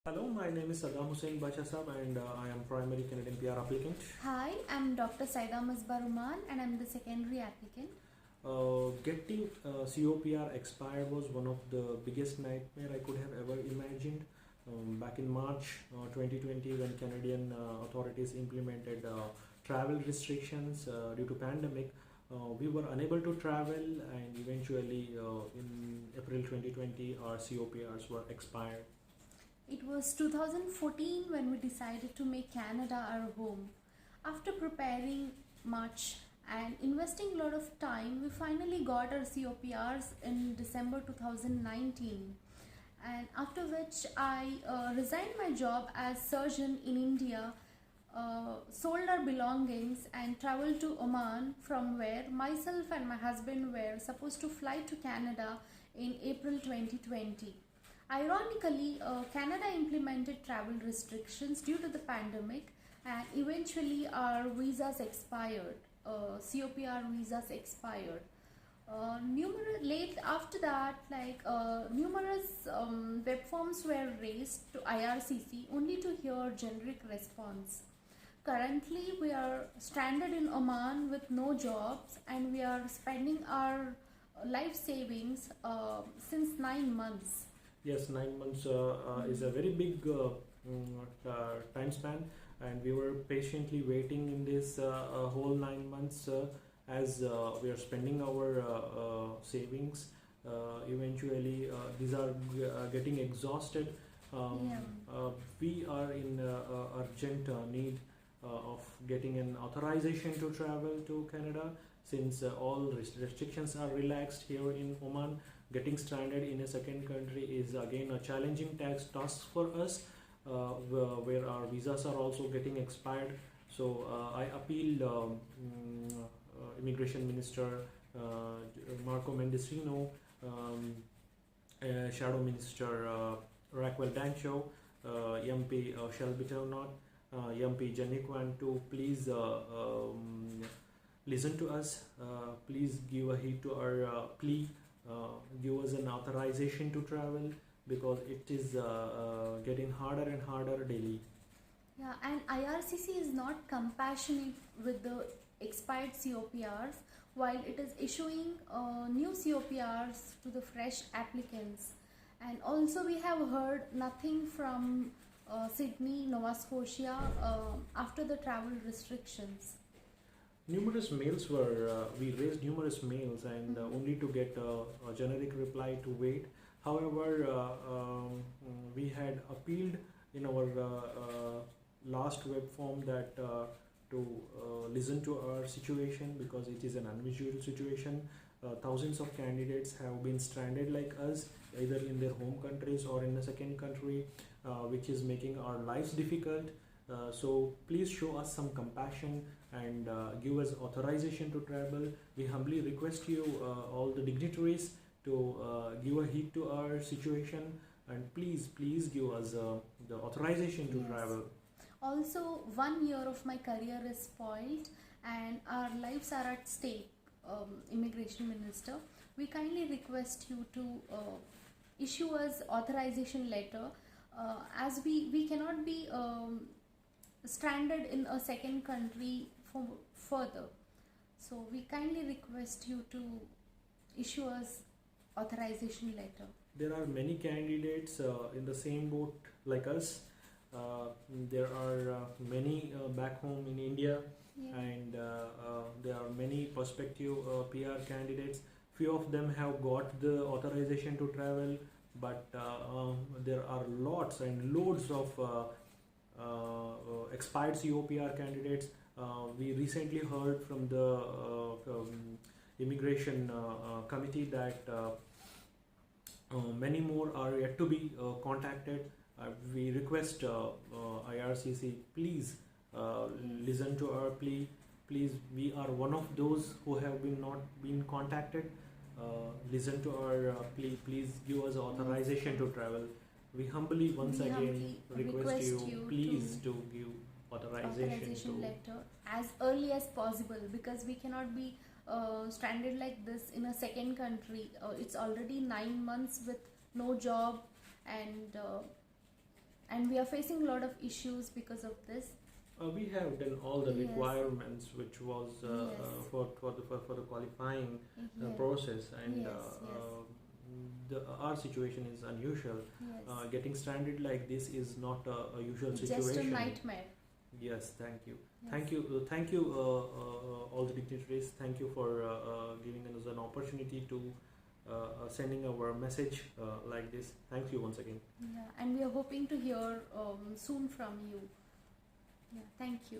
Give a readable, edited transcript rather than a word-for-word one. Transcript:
Hello, my name is Saddam Hussein Bachasab and I am primary Canadian PR applicant. Hi, I'm Dr. Saida Masbaruman and I'm the secondary applicant. Getting COPR expired was one of the biggest nightmare I could have ever imagined. Back in March 2020, when Canadian authorities implemented travel restrictions due to pandemic, we were unable to travel, and eventually in April 2020 our COPRs were expired. It was 2014 when we decided to make Canada our home. After preparing much and investing a lot of time, we finally got our COPRs in December 2019. And after which I resigned my job as surgeon in India, sold our belongings and traveled to Oman, from where myself and my husband were supposed to fly to Canada in April 2020. Ironically, Canada implemented travel restrictions due to the pandemic, and eventually our visas expired. COPR visas expired. Late after that, numerous web forms were raised to IRCC only to hear generic response. Currently, we are stranded in Oman with no jobs, and we are spending our life savings since 9 months. Yes, 9 months is a very big time span, and we were patiently waiting in this whole 9 months as we are spending our savings. Eventually, these are getting exhausted. We are in urgent need of getting an authorization to travel to Canada, since all restrictions are relaxed here in Oman. Getting stranded in a second country is again a challenging task for us, where our visas are also getting expired. So I appeal Immigration Minister Marco Mendicino, Shadow Minister Raquel Dancho, MP Shelby Turnot, MP Jenny Kwan to please listen to us. Please give a heed to our plea. Give us an authorization to travel, because it is getting harder and harder daily. Yeah, and IRCC is not compassionate with the expired COPRs, while it is issuing new COPRs to the fresh applicants. And also, we have heard nothing from Sydney, Nova Scotia after the travel restrictions. Numerous mails were we raised numerous mails, and only to get a generic reply to wait. However, we had appealed in our last web form that to listen to our situation, because it is an unusual situation. Thousands of candidates have been stranded like us, either in their home countries or in a second country, which is making our lives difficult. So please show us some compassion and give us authorization to travel. We humbly request you, all the dignitaries, to give a heed to our situation, and please give us the authorization to travel. Also, 1 year of my career is spoiled and our lives are at stake. Immigration Minister, we kindly request you to issue us authorization letter, as we cannot be stranded in a second country for further. So we kindly request you to issue us authorization letter. There are many candidates in the same boat like us. There are many back home in India, and there are many prospective PR candidates. Few of them have got the authorization to travel, but there are lots and loads of expired COPR candidates. We recently heard from the immigration committee that many more are yet to be contacted. We request IRCC, please listen to our plea. Please, we are one of those who have not been contacted. Listen to our plea. Please give us authorization to travel. We humbly once again request you, please, to give authorization letter as early as possible, because we cannot be stranded like this in a second country. It's already 9 months with no job and and we are facing a lot of issues because of this. We have done all the Yes. requirements which was Yes. for the qualifying Yes. process, and Yes, yes. our situation is unusual. Yes. Getting stranded like this is not a usual It's situation. just a nightmare. Yes, thank you. Yes. Thank you, all the dignitaries. Thank you for giving us an opportunity to sending our message like this. Thank you once again. Yeah, and we are hoping to hear soon from you. Yeah, thank you.